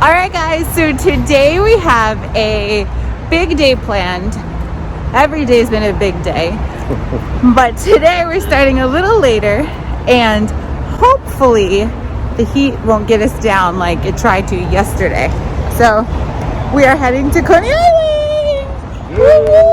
Alright guys, so today we have a big day planned. Every day's been a big day. But today we're starting a little later and hopefully the heat won't get us down like it tried to yesterday. So we are heading to Coney Island! Woo-woo!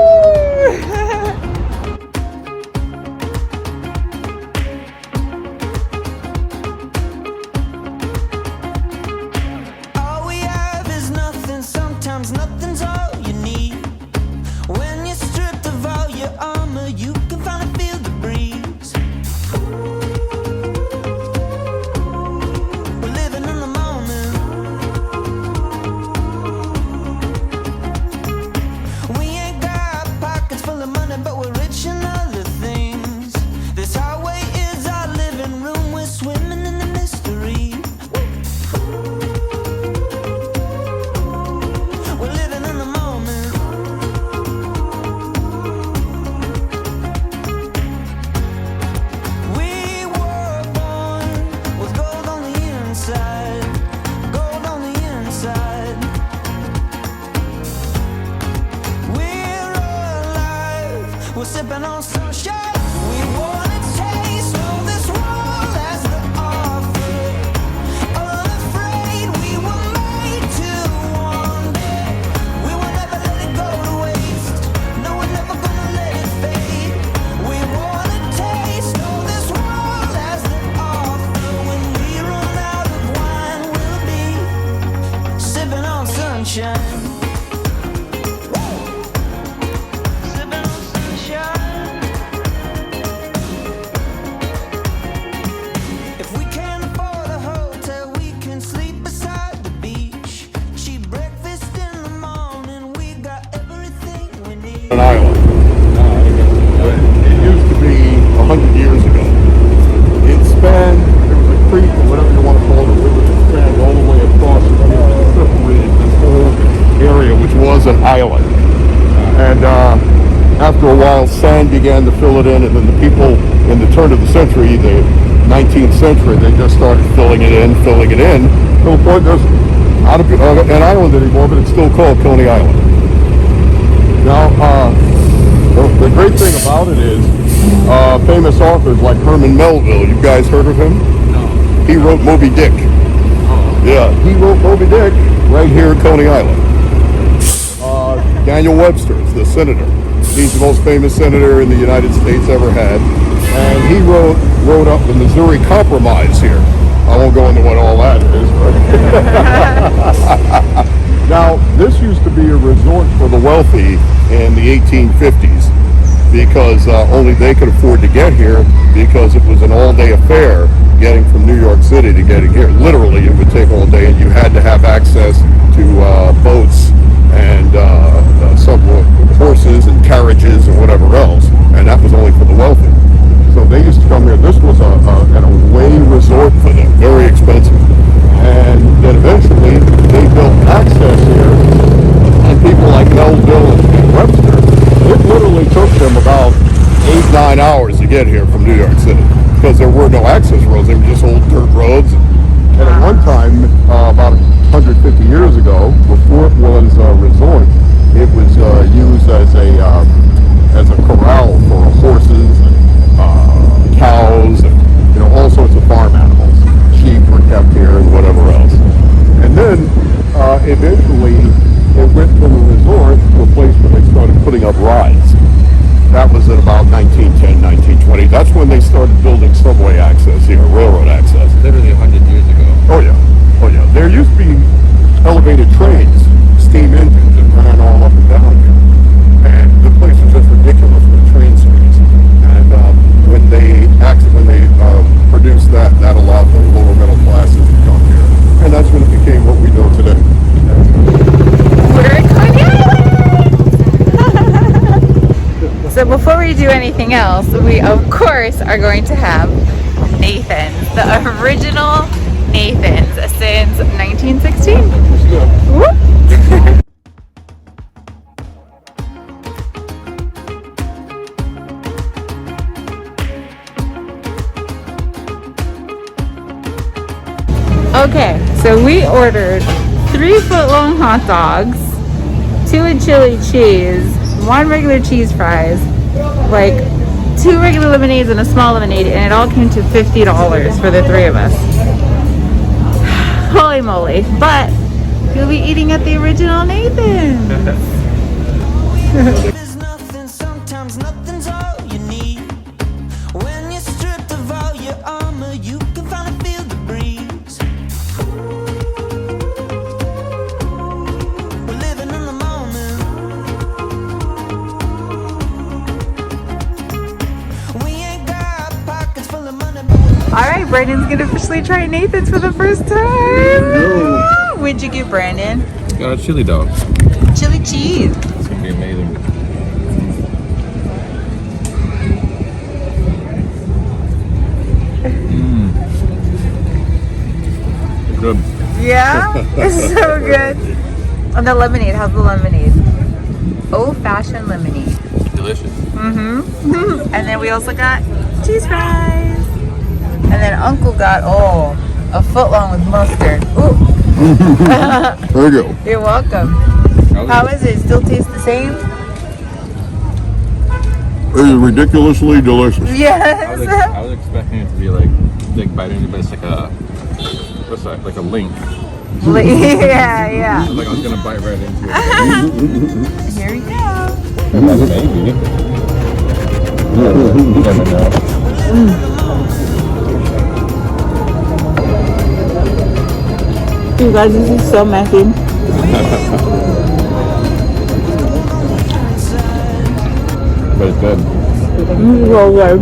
Nothing's all you need. When you're stripped of all your armor, you can finally feel the breeze. We're living in the moment. We ain't got pockets full of money, but we're rich in other things. This highway is our living room. We're swimming in the mystery. We're sipping on sunshine. We wanna taste all this world as the offer. Unafraid, we were made to wander. We will never let it go to waste. No, we're never gonna let it fade. We wanna taste all this world as the offer. When we run out of wine, we'll be sipping on sunshine. An island. It used to be 100 years ago. It spanned, there was a creek or whatever you want to call it, a river that spanned all the way across and separated this whole area, which was an island. And after a while, sand began to fill it in, and then the people in the turn of the century, the 19th century, they just started filling it in, to the point there's not an island anymore, but it's still called Coney Island. Now, the great thing about it is famous authors like Herman Melville. You guys heard of him? No. He wrote Moby Dick. Oh. Yeah, he wrote Moby Dick right here at Coney Island. Daniel Webster is the senator. He's the most famous senator in the United States ever had. And he wrote up the Missouri Compromise here. I won't go into what all that is, but... Now, this used to be a resort for the wealthy in the 1850s because only they could afford to get here because it was an all-day affair getting from New York City to getting here. Literally, it would take all day, and you had to have access to boats and some horses and carriages and whatever else, and that was only for the wealthy. So they used to come here. This was an away resort for them, very expensive. And then eventually they built access here, and people like Melville and Webster, it literally took them about 8-9 hours to get here from New York City because there were no access roads. They were just old dirt roads. And at one time, about 150 years ago, before it was a resort, it was used as a corral for horses and cows and all sorts of farm animals. Sheep were kept here and whatever else. And then eventually it went from a resort to a place where they started putting up rides. That was at about 1910, 1920. That's when they started building subway access here, railroad access. Literally 100 years ago. Oh yeah. There used to be elevated trains, steam engines, that ran all up and down here. And the place was just ridiculous with train space. And when they produced that allowed the lower middle classes to come here. And that's when it became what we know today. We're in Coney Island! So before we do anything else, we of course are going to have Nathan's, the original Nathan's since 1916. Whoop. Okay, so we ordered 3 3 foot-long hot dogs, 2 with chili cheese, 1 regular cheese fries, like 2 regular lemonades and a small lemonade, and it all came to $50 for the 3 of us. Holy moly. But you'll be eating at the original Nathan's. There's nothing, sometimes nothing's all you need. When you're stripped of all your armor, you can finally feel the breeze. We're living in the moment. We ain't got pockets full of money, but Alright, Brandon's gonna officially try Nathan's for the first time. What'd you get, Brandon? Got a chili dog. Chili cheese. It's gonna be amazing. Good. Yeah? It's so good. And the lemonade, how's the lemonade? Old-fashioned lemonade. Delicious. Mm-hmm. And then we also got cheese fries. And then Uncle got, a foot long with mustard. Ooh. There you go. You're welcome. How is it? Still taste the same? It is ridiculously delicious. Yes. I was expecting it to be like biting into, but it's like a what's that? Like a link. Yeah. Like I was gonna bite right into it. Here we go. Maybe. You never know. You guys, this is so messy. But it's good. So good.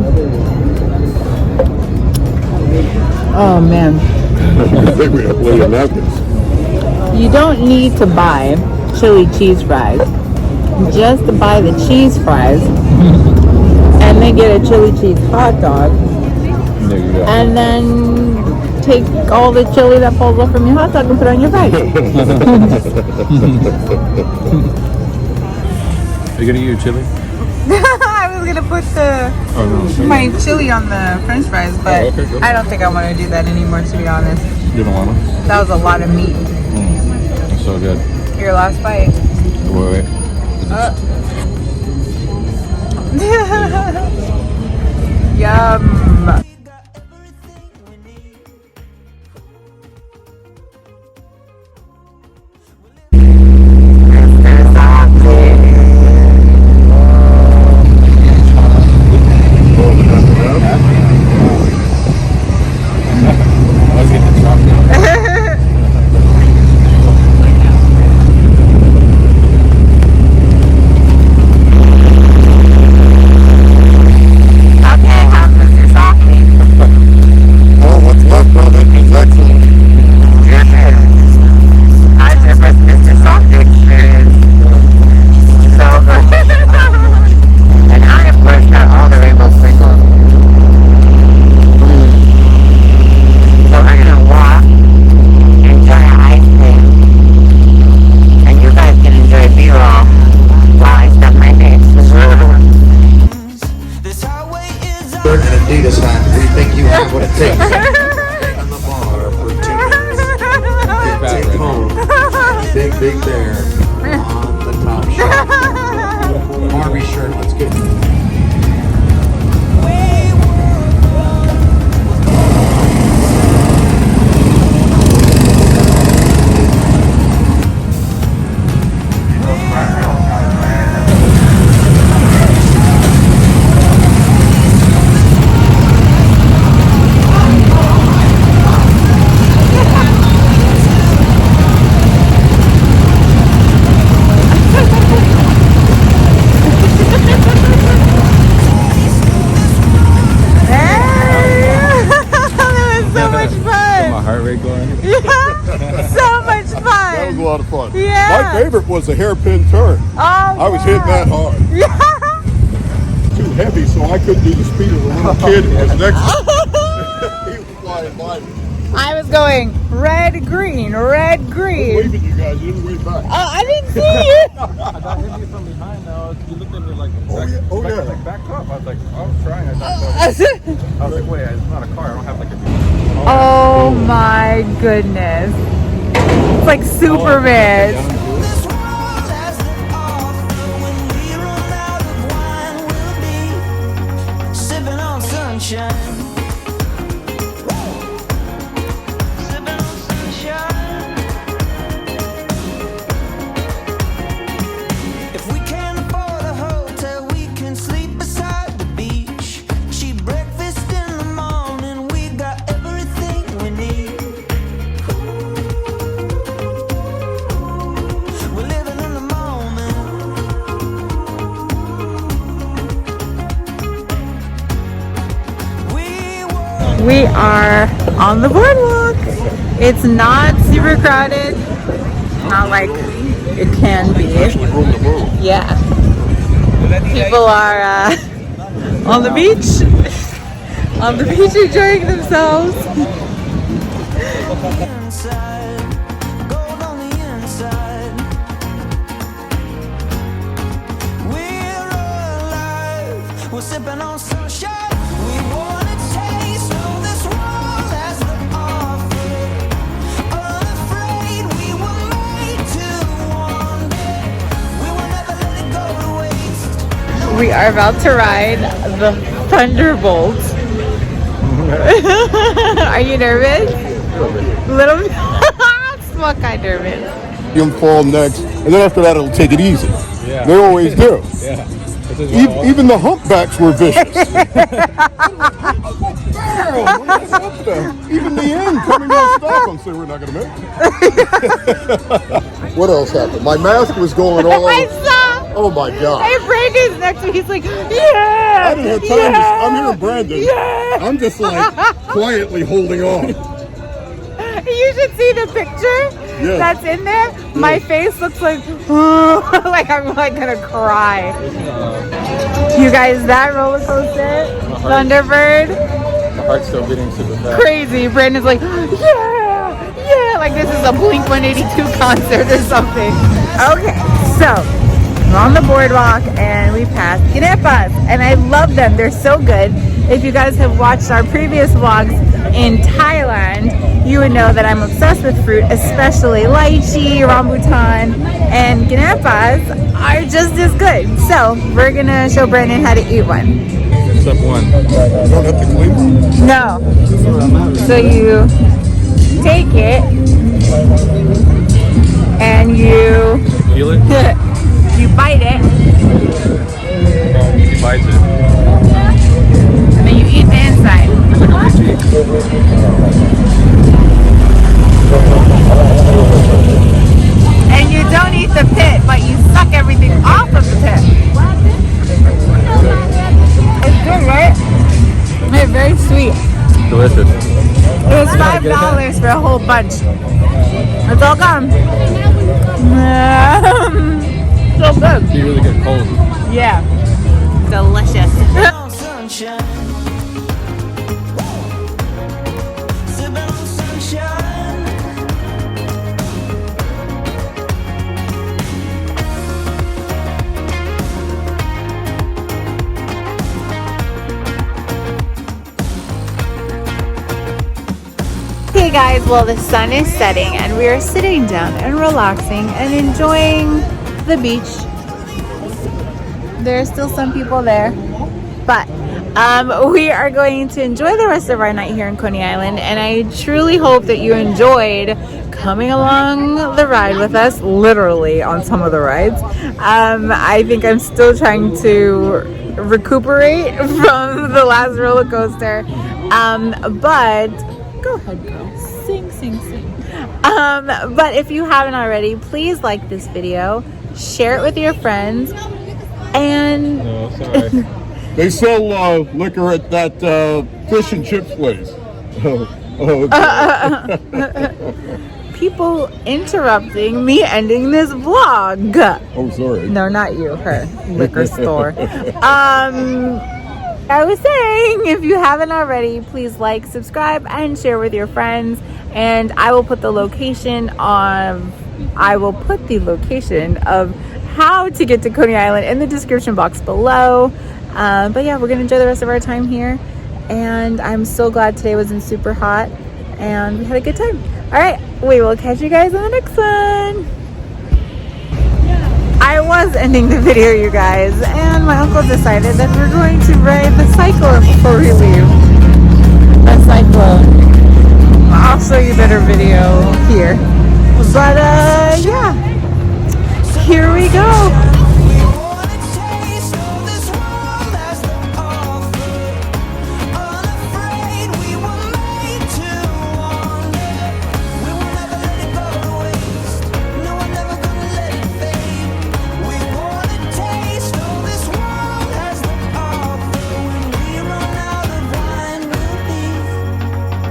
Oh man. I think we have plenty of napkins. You don't need to buy chili cheese fries. Just to buy the cheese fries and then get a chili cheese hot dog There you go. and then take all the chili that falls off from your hot dog and put it on your fries. Are you gonna eat your chili? I was gonna put my chili on the french fries, but okay, go. I don't think I want to do that anymore, to be honest. You don't want to? That was a lot of meat. It's so good. Your last bite. Wait. Yum. Let's get the chocolate. Oh, what's left of it is excellent. And I, of course, got all the rainbow sprinkles. So I'm gonna walk, enjoy ice cream, and you guys can enjoy B-roll while I stuff my face. this highway is We're an Adidas hat. We think you have what it takes. On the bar for 2 minutes. Take home. Big bear on the top shelf. Army shirt. Let's get it. My heart rate going. So much That was fun. a lot of fun. Yeah. My favorite was the hairpin turn. Oh, I was hitting that hard. Yeah. Too heavy, so I couldn't do the speed of the little kid who was next to me. He was flying by me. I was going red, green, red, green. Waving you guys, you didn't wave back. Oh, I didn't see you. I hit you from behind now. You looked at me like, Oh, yeah. like back up. I was like, I was trying. I was like, wait, it's not a car. I don't have like a. Oh my goodness. So like Superman. This world has to offer. When we run out of wine, we'll be sipping on sunshine. Sipping on sunshine. If we can't afford a hotel, we can sleep beside the beach. Cheap breakfast in the morning, we got everything we need. We're living in the moment. We are on the boardwalk. It's not super crowded. Not like it can be. Yeah. People are on the beach. On the beach enjoying themselves. Inside, gold on the inside. We're alive. We're sipping on sunshine. We wanna taste all this world has to offer. Unafraid, we were made to wander. We will never let it go to waste. We are about to ride the Thunderbolt. Are you nervous? Little small kind nervous. Him fall next, and then after that it'll take it easy. Yeah. They always do. Yeah. Even the humpbacks were vicious. Even the end coming on stop and say we're not going to make it. What else happened? My mask was going all I over. saw. Oh my God. Hey, Brandon's next to me. He's like, yeah. I didn't have time to. I'm here in Brandon. Yeah. I'm just like quietly holding on. You should see the picture Yeah. that's in there. My face looks like, like I'm like gonna cry. You guys, that roller coaster, Thunderbird, My heart's still beating super fast. crazy. Brandon's like, yeah, like this is a Blink 182 concert or something. Okay, so we're on the boardwalk and we passed Ginepas, and I love them. They're so good. If you guys have watched our previous vlogs in Thailand, you would know that I'm obsessed with fruit, especially lychee, rambutan, and Ginepas are just as good. So we're gonna show Brandon how to eat one. Step one. You don't have to clean. No. So you take it and you Feel it? you bite it, She bites it. and then you eat the inside. And you don't eat the pit, but you suck everything off of the pit. It's good, right? It's very sweet. Delicious. It was $5 for a whole bunch. It's all gone. So good. Be really good cold. Yeah. Delicious. on sunshine. Sipping on sunshine. Hey guys, well the sun is setting and we are sitting down and relaxing and enjoying the beach. There are still some people there, but we are going to enjoy the rest of our night here in Coney Island, and I truly hope that you enjoyed coming along the ride with us, literally on some of the rides. I think I'm still trying to recuperate from the last roller coaster, but go ahead, girl. Sing, sing, sing. But if you haven't already, please like this video, share it with your friends, and No, sorry. They sell liquor at that fish and chips place. people interrupting me ending this vlog. Oh, sorry. No, not you, her liquor store. I was saying, if you haven't already, please like, subscribe, and share with your friends. And I will put the location of how to get to Coney Island in the description box below. But yeah, we're gonna enjoy the rest of our time here. And I'm so glad today wasn't super hot and we had a good time. All right, we will catch you guys on the next one. I was ending the video, you guys, and my uncle decided that we're going to ride the Cyclone before we leave. The Cyclone. I'll show you better video here. But yeah, here we go.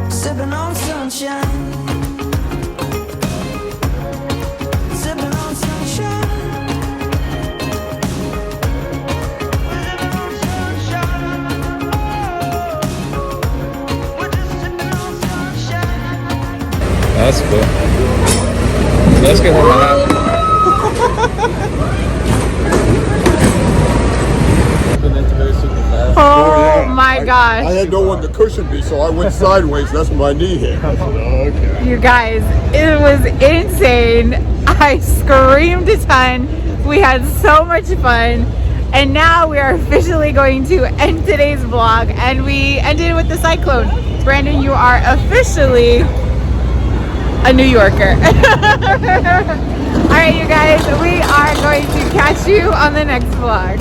Sipping on sunshine. Sipping on sunshine. Sipping on sunshine. We're just sipping on sunshine. That's cool. Let's get one of that. Oh my gosh. I had no one to cushion me, so I went sideways. That's my knee hit. I said, okay. You guys, it was insane. I screamed a ton. We had so much fun. And now we are officially going to end today's vlog. And we ended with the Cyclone. Brandon, you are officially a New Yorker. All right, you guys, we are going to catch you on the next vlog.